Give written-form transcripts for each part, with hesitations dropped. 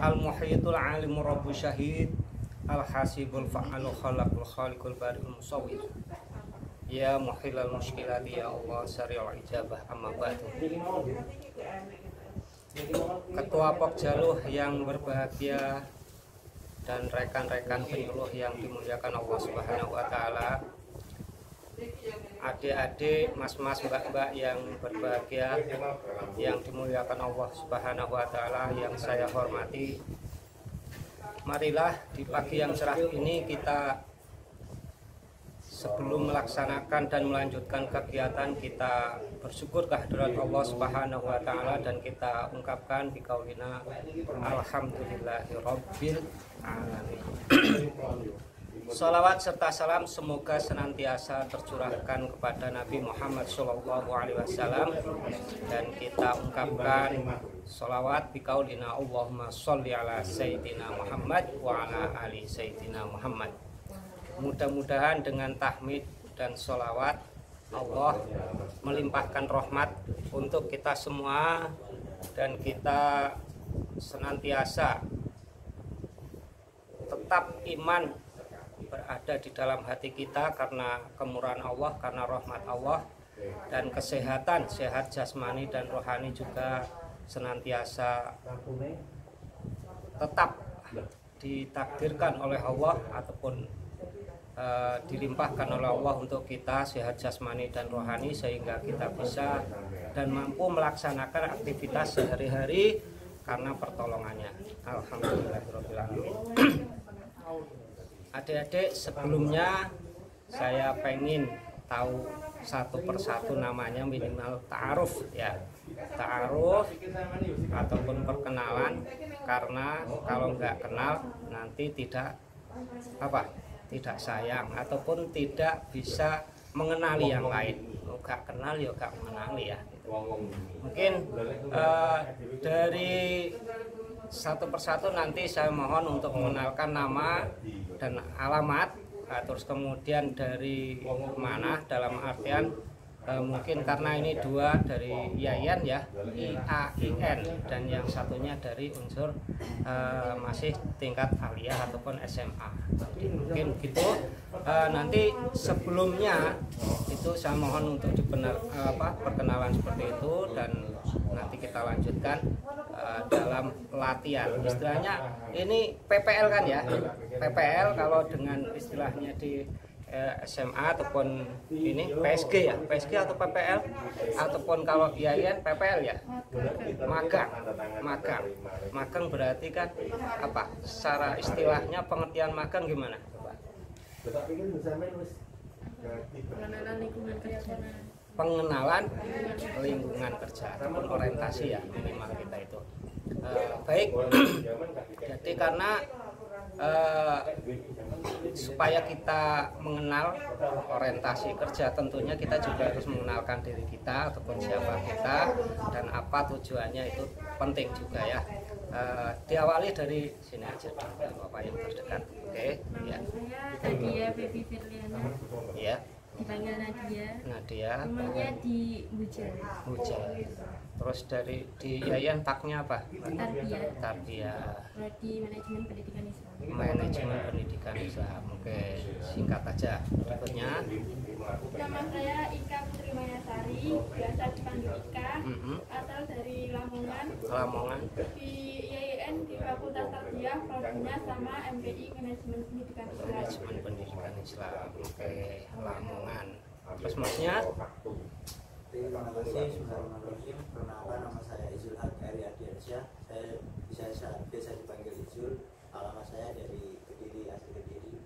Al-Muhyitul Alimur Rabbu Syahid Al-Hasibul Fa'alu Khalaqul Khaliqul Bari'ul Musawwir. Ya muhilal muskilati ya Allah sari'ul ijabah amma ba'du. Ketua Pokjaluh yang berbahagia dan rekan-rekan penyuluh yang dimuliakan Allah Subhanahu wa taala, adik-adik, mas-mas, mbak-mbak yang berbahagia yang dimuliakan Allah Subhanahu wa taala yang saya hormati, marilah di pagi yang cerah ini kita sebelum melaksanakan dan melanjutkan kegiatan kita bersyukur kehadirat Allah Subhanahu wa taala dan kita ungkapkan biqaulina alhamdulillahirabbil alamin. Salawat serta salam semoga senantiasa tercurahkan kepada Nabi Muhammad SAW, dan kita ungkapkan salawat biqaulina Allahumma sholli ala sayyidina Muhammad wa ala ali sayyidina Muhammad. Mudah-mudahan dengan tahmid dan sholawat Allah melimpahkan rahmat untuk kita semua dan kita senantiasa tetap iman berada di dalam hati kita karena kemurahan Allah, karena rahmat Allah, dan kesehatan, sehat jasmani dan rohani juga senantiasa tetap ditakdirkan oleh Allah ataupun dilimpahkan oleh Allah untuk kita sehat jasmani dan rohani sehingga kita bisa dan mampu melaksanakan aktivitas sehari-hari karena pertolongannya. Alhamdulillahirabbil alamin. Adik-adik, sebelumnya saya pengen tahu satu persatu namanya, minimal ta'aruf ya. Ta'aruf ataupun perkenalan, karena kalau nggak kenal nanti tidak tidak sayang ataupun tidak bisa mengenali yang lain. Gak kenal ya gak mengenali ya. Mungkin dari satu persatu nanti saya mohon untuk mengenalkan nama dan alamat, terus kemudian dari mana, dalam artian mungkin karena ini dua dari Yayan ya, IAIN, dan yang satunya dari unsur masih tingkat aliyah ataupun SMA. Jadi mungkin gitu. Nanti sebelumnya itu saya mohon untuk perkenalan seperti itu, dan nanti kita lanjutkan dalam latihan. Istilahnya ini PPL kan ya, PPL kalau dengan istilahnya di SMA ataupun ini PSG ya, PSG atau PPL, ataupun kalau IAIN PPL ya, magang berarti kan apa secara istilahnya, pengertian magang gimana coba? Pengenalan lingkungan kerja ataupun orientasi ya, minimal kita itu baik. Jadi karena supaya kita mengenal orientasi kerja, tentunya kita juga harus mengenalkan diri kita ataupun siapa kita dan apa tujuannya, itu penting juga ya. Diawali dari sini aja dulu, Bapak yang terdekat. Oke, ya. Nadia Baby Firliana. Ya. Dipanggil Nadia. Rumahnya di Buja. Terus dari di Yayan taknya apa? Tarbiyah. Prodi Manajemen Pendidikan Islam. Manajemen Pendidikan Islam. Oke, singkat aja. Berikutnya. Nama saya Ika Putri Mayasari, biasa dipanggil Ika, asal dari Lamongan. Di IAIN di Fakultas Tarbiyah, prodinya sama MPI Manajemen Pendidikan Islam. Manajemen Pendidikan Islam. Oke, Lamongan. Terus masnya? Terima kasih. Bismillahirrahmanirrahim. Perkenalkan, nama saya Izul Haqari Ardiansyah. Saya biasa dipanggil Izul. Alamat saya dari Kediri, asli Kediri.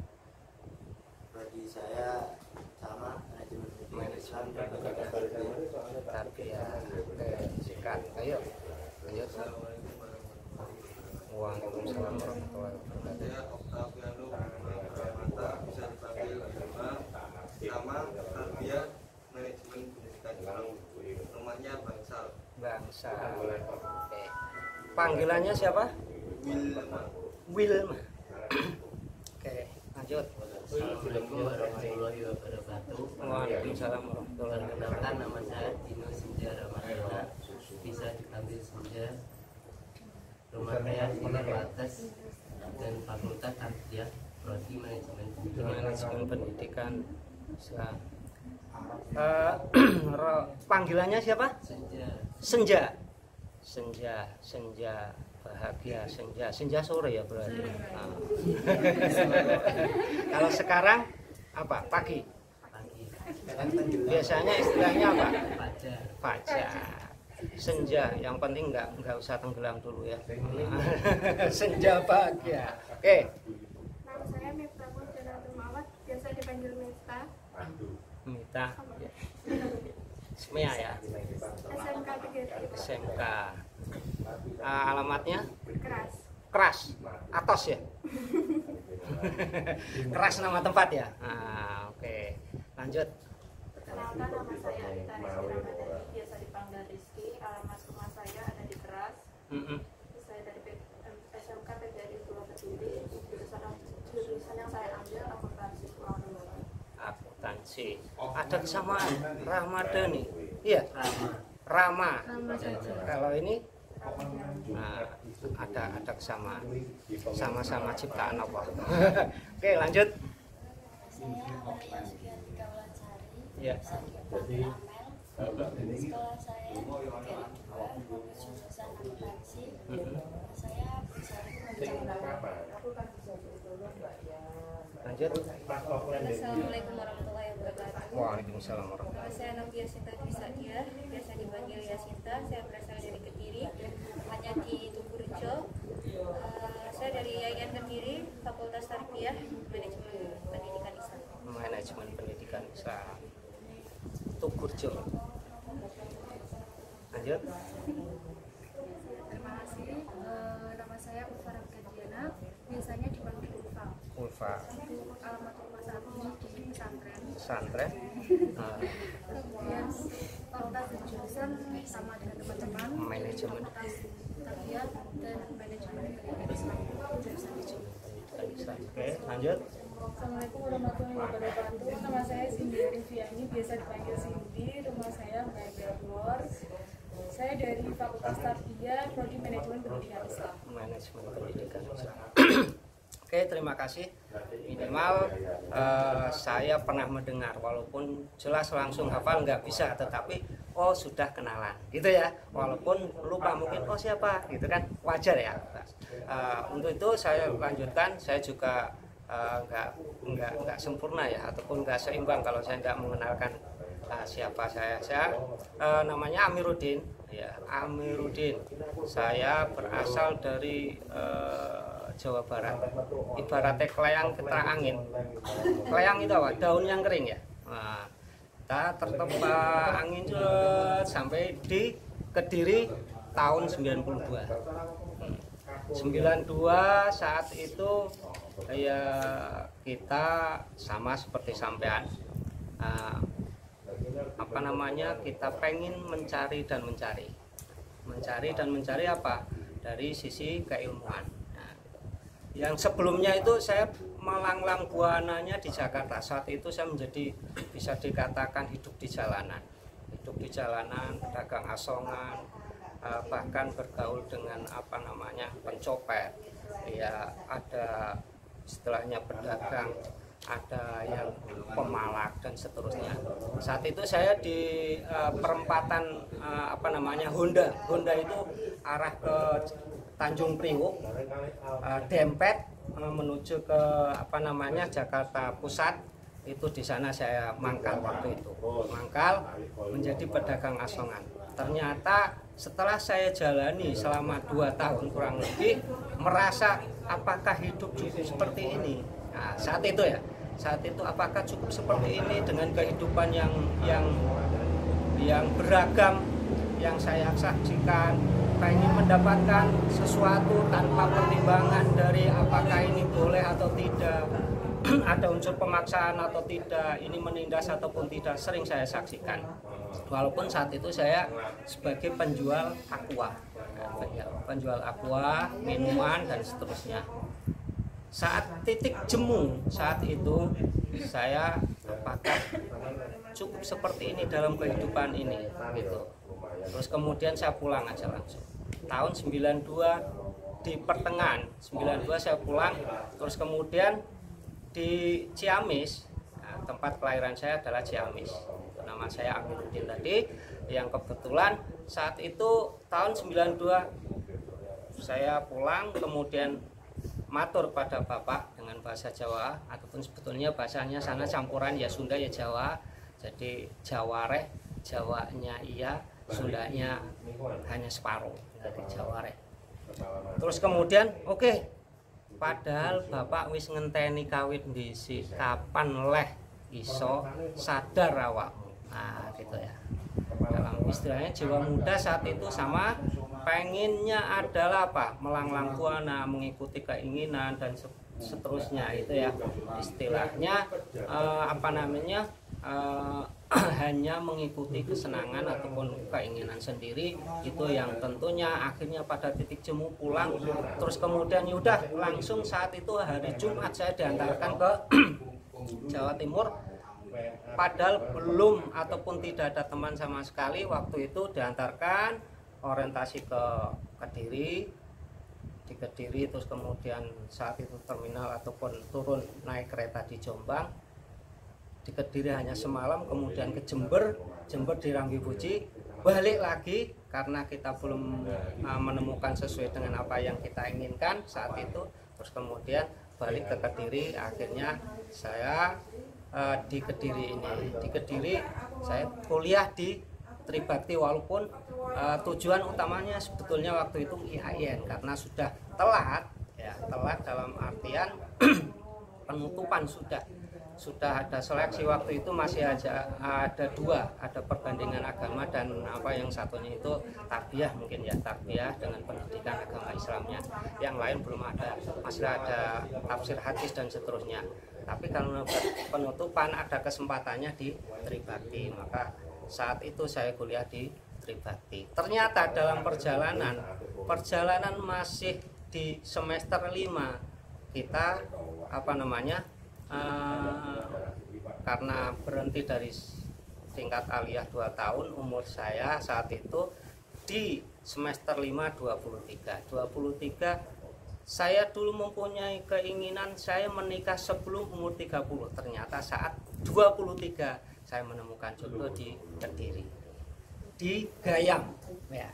Prodi saya sama Manajemen Pendidikan Islam dan Tarbiyah. Oke, sikat. Ayo. Waalaikumsalam warahmatullahi wabarakatuh. Saya Oktaviano Pramata, bisa dipanggil sama Tarbiyah Manajemen Pendidikan Islam. Rumahnya Bangsal. Oke. Panggilannya siapa? Wilma. Oke, lanjut. Assalamualaikum warahmatullahi wabarakatuh. Waalaikumsalam warahmatullahi wabarakatuh. Perkenalkan, nama saya Dino Sinja Ramadana, bisa dipanggil Sinja. Rumah saya dengan Wates dan Fakultas Tarbiyah Prodi Manajemen Pendidikan Islam. Panggilannya siapa? Senja. Senja bahagia, senja sore ya berarti. Nah. Kalau sekarang apa? Pagi. Biasanya istilahnya apa? Fajar. Senja, yang penting nggak usah tenggelam dulu ya. Senja bahagia. Oke. Nama saya Miftahul Janatul Mawad, biasa dipanggil Mifta. Mita. Smea ya. SMK 3. SMK. Alamatnya? Keras. Keras. Atos ya. Keras nama tempat ya. Oke. Lanjut. Perkenalkan, nama saya Anita Rizky Ramadhani, biasa dipanggil Rizky. Alamat rumah saya ada di Keras. Saya dari SMK PGRI Pulau Kediri. Jurusan yang saya ambil akuntansi Pulau Kediri. Akuntansi. Ada kesamaan Ramadhani. Iya. Rama. Kalau ini ada kesamaan. Sama-sama ciptaan Allah. Oke, lanjut. Saya Amalia Sugianti Kaulansari, Ya. sekolah saya dari 2 fokus jurusan akuntansi. Saya bersama Lanjut. Assalamualaikum warahmatullahi wabarakatuh. Waalaikumsalam warahmatullahi Nama saya Novia Sinta Trisadia, biasa dipanggil Yasinta. Saya berasal dari Kediri, hanya di Tugurejo. Saya dari YIN Kediri, Fakultas Tarbiyah Manajemen Pendidikan Islam. Manajemen Pendidikan Islam. Tugurejo. Lanjut. Terima kasih. Nama saya Ulfa Ramdadiana, biasanya dipanggil Ulfa. Ulfa. Untuk alamat rumah saat ini di pesantren. Pesantren. Kemudian fakultas dan jurusan sama dengan teman-teman. Manajemen Tarbiyah dan manajemen pendidikan Islam. Jurusan itu. Pendidikan Islam. Oke, lanjut. Assalamualaikum warahmatullahi wabarakatuh. Nama saya Cindy Riviani, biasa dipanggil Cindy. Rumah saya Melbourne. Saya dari Fakultas Tarbiyah Prodi Manajemen Pendidikan Islam. Manajemen Pendidikan Islam. Oke, terima kasih. Minimal saya pernah mendengar, walaupun jelas langsung hafal nggak bisa, tetapi sudah kenalan, gitu ya. Walaupun lupa mungkin siapa, gitu kan, wajar ya. Untuk itu saya lanjutkan. Saya juga nggak sempurna ya, ataupun nggak seimbang kalau saya nggak mengenalkan siapa saya. Namanya Amiruddin. Ya, Amiruddin. Saya berasal dari Jawa Barat. Ibaratnya kelayang ketra angin. Kelayang itu apa? Daun yang kering ya. Nah, kita tertempa angin sampai di Kediri tahun 92. 92 saat itu ya kita sama seperti sampean. Kita pengen mencari dan mencari apa? Dari sisi keilmuan. Yang sebelumnya itu saya melanglang buananya di Jakarta. Saat itu saya menjadi, bisa dikatakan hidup di jalanan, pedagang asongan, bahkan bergaul dengan pencopet. Ya, ada istilahnya pedagang, ada yang pemalak dan seterusnya. Saat itu saya di perempatan Honda itu arah ke Tanjung Priok, dempet menuju ke Jakarta Pusat. Itu di sana saya mangkal waktu itu, menjadi pedagang asongan. Ternyata setelah saya jalani selama 2 tahun kurang lebih, merasa apakah hidup cukup seperti ini. Nah, saat itu apakah cukup seperti ini dengan kehidupan yang beragam yang saya saksikan. Pengen mendapatkan sesuatu tanpa pertimbangan dari apakah ini boleh atau tidak, ada unsur pemaksaan atau tidak, ini menindas ataupun tidak, sering saya saksikan. Walaupun saat itu saya sebagai penjual aqua, minuman dan seterusnya. Saat titik jemu saat itu saya apakah cukup seperti ini dalam kehidupan ini gitu. Terus kemudian saya pulang aja langsung. Tahun 92 di pertengahan 92 saya pulang, terus kemudian di Ciamis, nah, tempat kelahiran saya adalah Ciamis. Nama saya Amiruddin tadi, yang kebetulan saat itu tahun 92 saya pulang, kemudian matur pada Bapak dengan bahasa Jawa, ataupun sebetulnya bahasanya sana campuran ya Sunda ya Jawa. Jadi Jawareh, Jawanya iya, Sundanya hanya separuh, jadi Jawareh. Terus kemudian oke, padahal Bapak wis ngenteni kawit ndisi, kapan leh iso sadar awakmu. Nah gitu ya, dalam istilahnya jiwa muda saat itu sama pengennya adalah apa, melanglang buana, mengikuti keinginan dan seterusnya itu ya, istilahnya hanya mengikuti kesenangan ataupun keinginan sendiri, itu yang tentunya akhirnya pada titik jemu pulang. Terus kemudian yaudah langsung saat itu hari Jumat saya diantarkan ke Jawa Timur, padahal belum ataupun tidak ada teman sama sekali. Waktu itu diantarkan orientasi ke Kediri, di Kediri, terus kemudian saat itu terminal ataupun turun naik kereta di Jombang. Di Kediri hanya semalam, kemudian ke Jember di Rambibuji, balik lagi karena kita belum menemukan sesuai dengan apa yang kita inginkan saat itu. Terus kemudian balik ke Kediri, akhirnya saya di Kediri ini. Di Kediri saya kuliah di Tribakti, walaupun tujuan utamanya sebetulnya waktu itu IAIN, karena sudah telat ya, telat dalam artian penutupan sudah ada seleksi. Waktu itu masih ada dua, ada perbandingan agama dan apa yang satunya itu tarbiyah, mungkin ya tarbiyah dengan pendidikan agama Islamnya, yang lain belum ada, masih ada tafsir hadis dan seterusnya. Tapi kalau penutupan ada kesempatannya di Tribakti, maka saat itu saya kuliah di Tribakti. Ternyata dalam perjalanan masih di semester 5 kita karena berhenti dari tingkat aliyah 2 tahun, umur saya saat itu di semester 5 23. Saya dulu mempunyai keinginan saya menikah sebelum umur 30. Ternyata saat 23 saya menemukan jodoh di Kediri, di Gayam ya,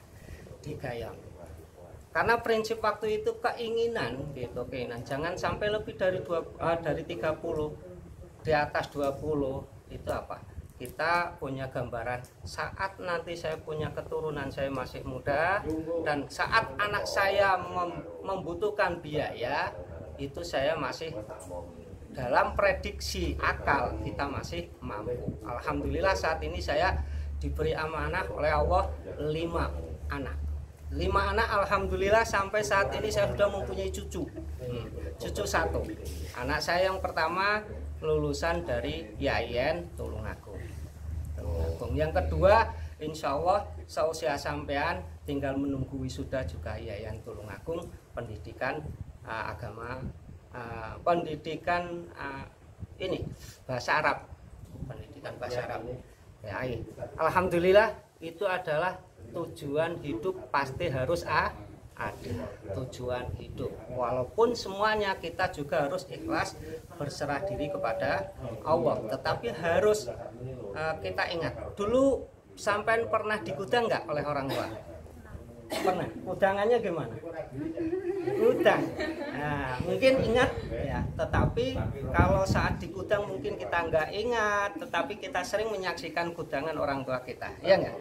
di Gayam. Karena prinsip waktu itu keinginan jangan sampai lebih dari 30, di atas 20 itu apa? Kita punya gambaran saat nanti saya punya keturunan, saya masih muda, dan saat anak saya membutuhkan biaya, itu saya masih dalam prediksi akal, kita masih mampu. Alhamdulillah saat ini saya diberi amanah oleh Allah 5 anak. 5 anak, alhamdulillah sampai saat ini saya sudah mempunyai cucu 1. Anak saya yang pertama lulusan dari IAIN Tulungagung. Yang kedua insya Allah seusia sampean tinggal menunggu wisuda juga IAIN Tulungagung, pendidikan agama, pendidikan ini bahasa Arab, pendidikan bahasa Arab ya. Alhamdulillah itu adalah tujuan hidup, pasti harus ada tujuan hidup, walaupun semuanya kita juga harus ikhlas berserah diri kepada Allah. Tetapi harus kita ingat dulu, sampai pernah digudang nggak oleh orang tua? Pernah. Udangannya gimana? Udang. Nah, mungkin ingat ya, tetapi kalau saat digudang mungkin kita nggak ingat, tetapi kita sering menyaksikan gudangan orang tua kita, ya nggak?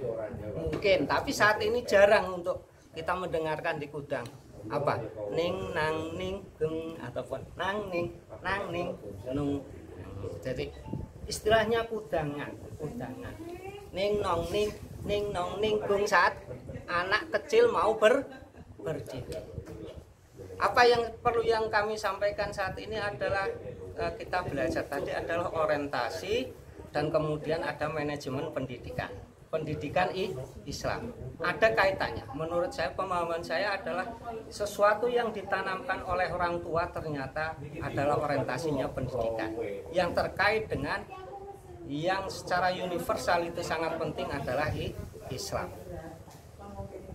Mungkin, tapi saat ini jarang untuk kita mendengarkan di gudang apa ning nang ning geng ataupun nang ning nung. Jadi istilahnya kudangan ning nong ning geng saat anak kecil mau berdiri. Apa yang perlu yang kami sampaikan saat ini adalah kita belajar tadi adalah orientasi, dan kemudian ada manajemen pendidikan Islam. Ada kaitannya. Menurut saya, pemahaman saya adalah sesuatu yang ditanamkan oleh orang tua ternyata adalah orientasinya pendidikan. Yang terkait dengan yang secara universal itu sangat penting adalah Islam.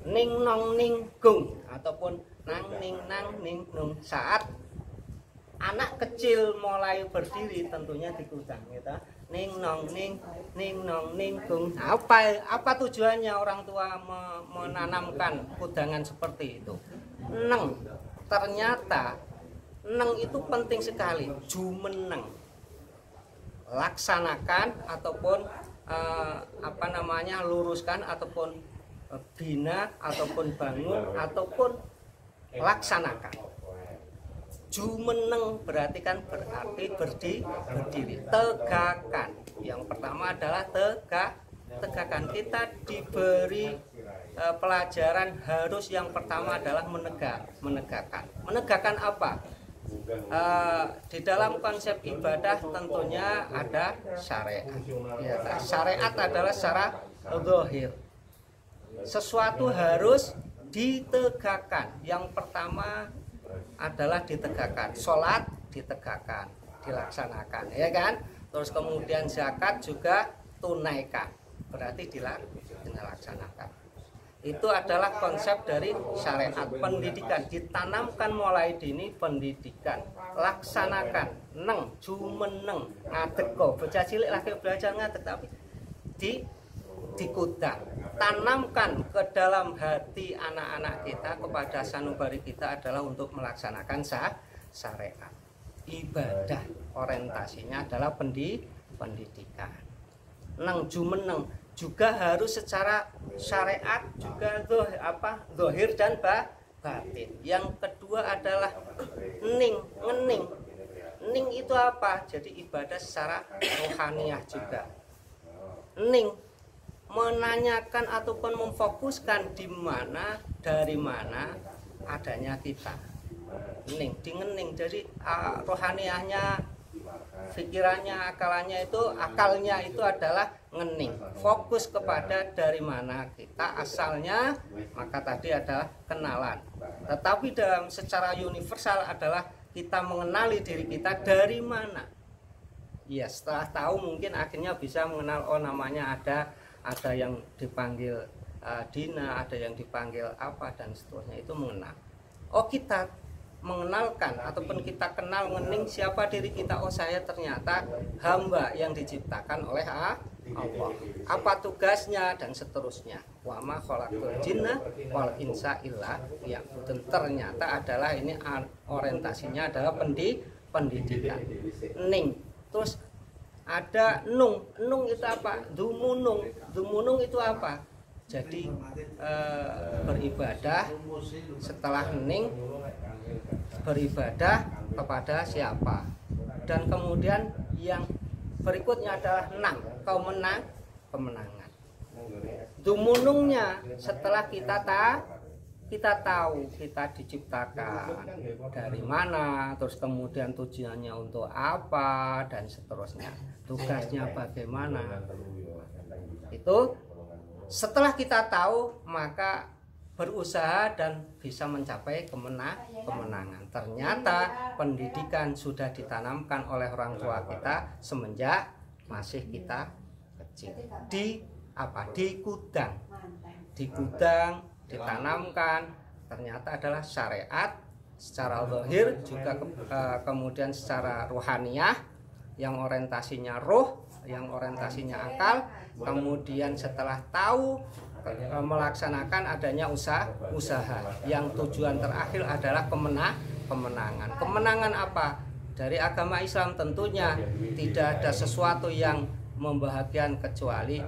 Ning nong ning gung ataupun nang ning nung. Saat anak kecil mulai berdiri tentunya dikudang gitu. Ning nong ning nong ning gung. Apa tujuannya orang tua menanamkan kudangan seperti itu? Neng, ternyata neng itu penting sekali. Jumeneng, laksanakan ataupun luruskan ataupun bina ataupun bangun ataupun laksanakan. Jumeneng berarti berdiri, tegakkan. Yang pertama adalah tegakkan. Kita diberi pelajaran harus yang pertama adalah menegakkan. Menegakkan apa? Di dalam konsep ibadah tentunya ada syariat. Ya, syariat adalah secara zahir. Sesuatu harus ditegakkan. Yang pertama adalah ditegakkan. Sholat ditegakkan, dilaksanakan, ya kan? Terus kemudian zakat juga tunaikan, berarti dilaksanakan. Itu adalah konsep dari syariat. Pendidikan ditanamkan mulai dini, pendidikan laksanakan. Neng, jumeneng, ngadeg kok. Bocah cilik lagi belajar ngadeg, tapi dikudang. Tanamkan ke dalam hati anak-anak kita, kepada sanubari kita adalah untuk melaksanakan syariat. Ibadah orientasinya adalah pendidikan. Neng jumeneng juga harus secara syariat juga zahir dan batin. Yang kedua adalah ngening. Ning itu apa? Jadi ibadah secara rohaniah juga. Ning, menanyakan ataupun memfokuskan dari mana adanya kita. Ning, dingening. Jadi rohaniahnya, pikirannya, akalnya itu adalah ngening. Fokus kepada dari mana kita asalnya, maka tadi adalah kenalan. Tetapi dalam secara universal adalah kita mengenali diri kita dari mana. Ya, setelah tahu mungkin akhirnya bisa mengenal, oh namanya ada yang dipanggil Dina, ada yang dipanggil apa dan seterusnya, itu mengenal. Oh, kita mengenalkan ataupun kita kenal ngening siapa diri kita. Oh, saya ternyata hamba yang diciptakan oleh Allah. Apa tugasnya dan seterusnya. Wa ma khalaqtul jinna wal insa illa liya'budun. Ternyata adalah ini orientasinya adalah pendidikan. Ning. Terus ada nung itu apa? Dumunung itu apa? Jadi beribadah. Setelah ning, beribadah kepada siapa? Dan kemudian yang berikutnya adalah kemenangan. Dumunungnya setelah kita tahu kita diciptakan dari mana, terus kemudian tujuannya untuk apa dan seterusnya, tugasnya bagaimana. Itu setelah kita tahu maka berusaha dan bisa mencapai kemenangan. Ternyata pendidikan sudah ditanamkan oleh orang tua kita semenjak masih kita kecil. Dikudang, ditanamkan. Ternyata adalah syariat secara zahir, juga kemudian secara rohaniah yang orientasinya roh, yang orientasinya akal. Kemudian setelah tahu, melaksanakan adanya usaha yang tujuan terakhir adalah kemenangan. Kemenangan apa? Dari agama Islam tentunya tidak ada sesuatu yang membahagiakan kecuali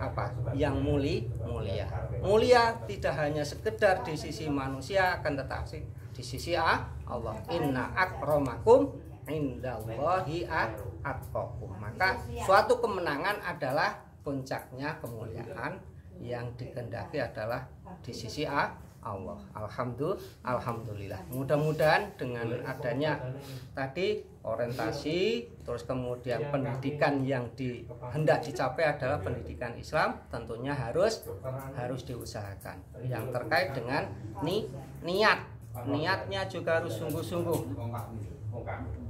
apa? Yang mulia. Mulia tidak hanya sekedar di sisi manusia, akan tetapi di sisi Allah. Inna akramakum indallahi atqakum. Maka suatu kemenangan adalah puncaknya kemuliaan yang dikehendaki adalah di sisi Allah. Alhamdulillah. Mudah-mudahan dengan adanya tadi orientasi, terus kemudian pendidikan yang hendak dicapai adalah pendidikan Islam, tentunya harus diusahakan. Yang terkait dengan niatnya juga harus sungguh-sungguh.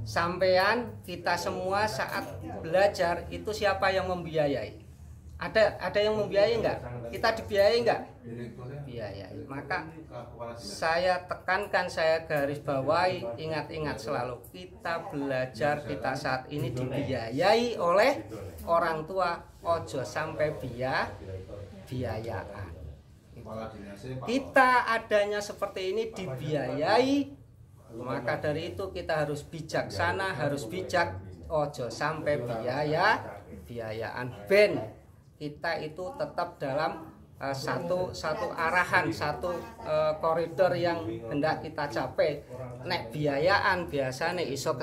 Sampean kita semua saat belajar itu siapa yang membiayai? Ada yang membiayai enggak? Kita dibiayai enggak? dibiayai. Maka saya tekankan, saya garis bawahi, ingat-ingat selalu, kita belajar kita saat ini dibiayai oleh orang tua, ojo sampai biayaan. Kita adanya seperti ini dibiayai, maka dari itu kita harus bijaksana, harus bijak, ojo sampai biayaan. Ben kita itu tetap dalam satu arahan, satu koridor yang hendak kita capai. Nek biayaan biasanya iso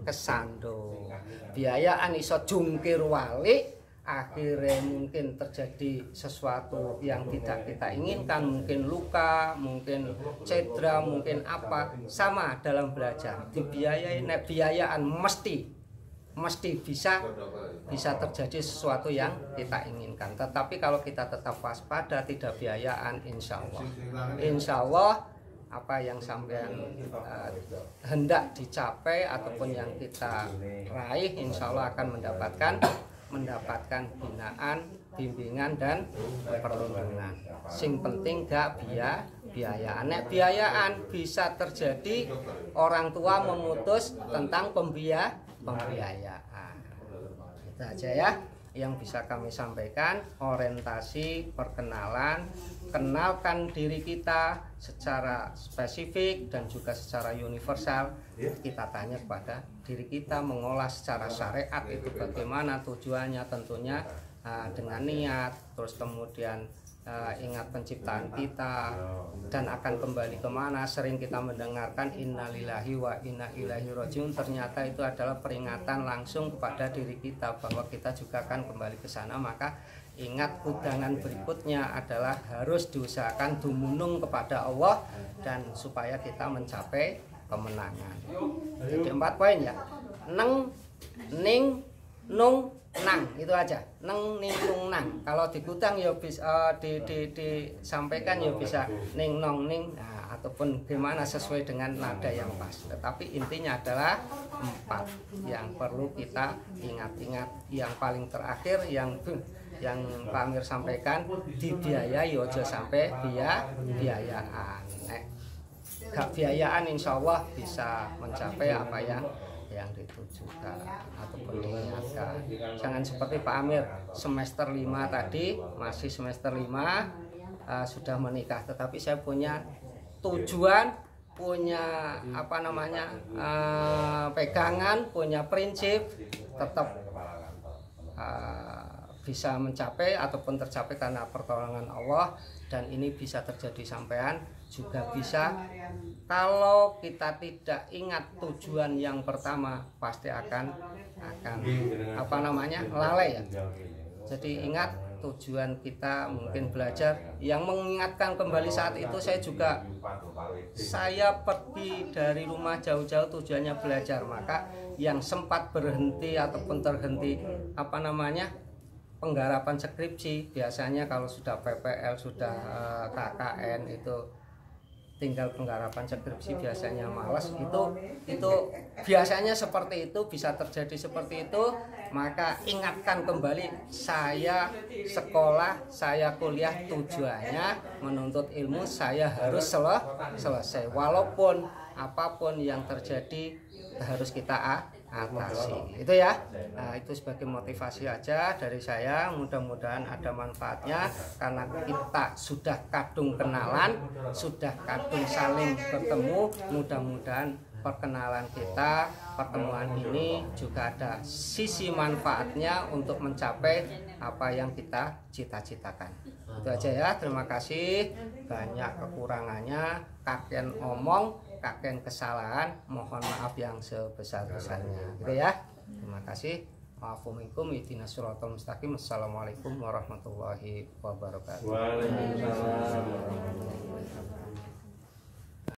kesandung, biayaan iso jungkir walik, akhirnya mungkin terjadi sesuatu yang tidak kita inginkan, mungkin luka, mungkin cedera, mungkin apa. Sama dalam belajar, dibiayai, nek biayaan mesti bisa terjadi sesuatu yang kita inginkan. Tetapi kalau kita tetap waspada, tidak biayaan, insya Allah apa yang sampean hendak dicapai ataupun yang kita raih, insya Allah akan mendapatkan binaan, bimbingan dan perlindungan. Sing penting gak biayaan. Nek biayaan bisa terjadi orang tua memutus tentang pembiayaan. Itu aja ya yang bisa kami sampaikan. Orientasi, perkenalan, kenalkan diri kita secara spesifik dan juga secara universal. Kita tanya kepada diri kita, mengolah secara syariat itu bagaimana tujuannya, tentunya dengan niat, terus kemudian ingat penciptaan kita dan akan kembali kemana. Sering kita mendengarkan innalillahi wa inna ilaihi rajiun, ternyata itu adalah peringatan langsung kepada diri kita bahwa kita juga akan kembali ke sana. Maka ingat, udangan berikutnya adalah harus diusahakan dumunung kepada Allah dan supaya kita mencapai kemenangan. Jadi 4 poin ya. Neng, ning, nung, nang, itu aja. Neng, ning, nung, nang. Kalau digudang ya bisa disampaikan ya bisa ning, nong, ning, nah, ataupun gimana sesuai dengan nada yang pas. Tetapi intinya adalah 4 yang perlu kita ingat-ingat. Yang paling terakhir yang Pak Amir sampaikan, dibiayai ojo sampai biayaan. Gak biayaan, insya Allah bisa mencapai apa yang ditujukan ataupun diingatkan. Jangan seperti Pak Amir semester 5 tadi, masih semester 5 sudah menikah, tetapi saya punya tujuan, punya apa namanya pegangan, punya prinsip, tetap bisa mencapai ataupun tercapai karena pertolongan Allah. Dan ini bisa terjadi sampean, juga bisa kalau kita tidak ingat tujuan yang pertama, pasti akan apa namanya lalai ya. Jadi ingat tujuan kita, mungkin belajar. Yang mengingatkan kembali saat itu saya pergi dari rumah jauh-jauh tujuannya belajar. Maka yang sempat berhenti ataupun terhenti apa namanya penggarapan skripsi, biasanya kalau sudah PPL, sudah KKN itu tinggal penggarapan skripsi biasanya malas. Itu biasanya seperti itu, bisa terjadi seperti itu. Maka ingatkan kembali, saya sekolah, saya kuliah, tujuannya menuntut ilmu, saya harus selesai walaupun apapun yang terjadi harus kita atasi. Itu ya. Nah, itu sebagai motivasi aja dari saya. Mudah-mudahan ada manfaatnya karena kita sudah kadung kenalan, sudah kadung saling bertemu. Mudah-mudahan perkenalan kita, pertemuan ini juga ada sisi manfaatnya untuk mencapai apa yang kita cita-citakan. Itu aja ya. Terima kasih. Banyak kekurangannya, kakek omong, kakek kesalahan, mohon maaf yang sebesar-besarnya. Gitu ya. Terima kasih. Wa'afuminkum ihdinas shiratal mustaqim. Assalamualaikum warahmatullahi wabarakatuh. Waalaikumsalam.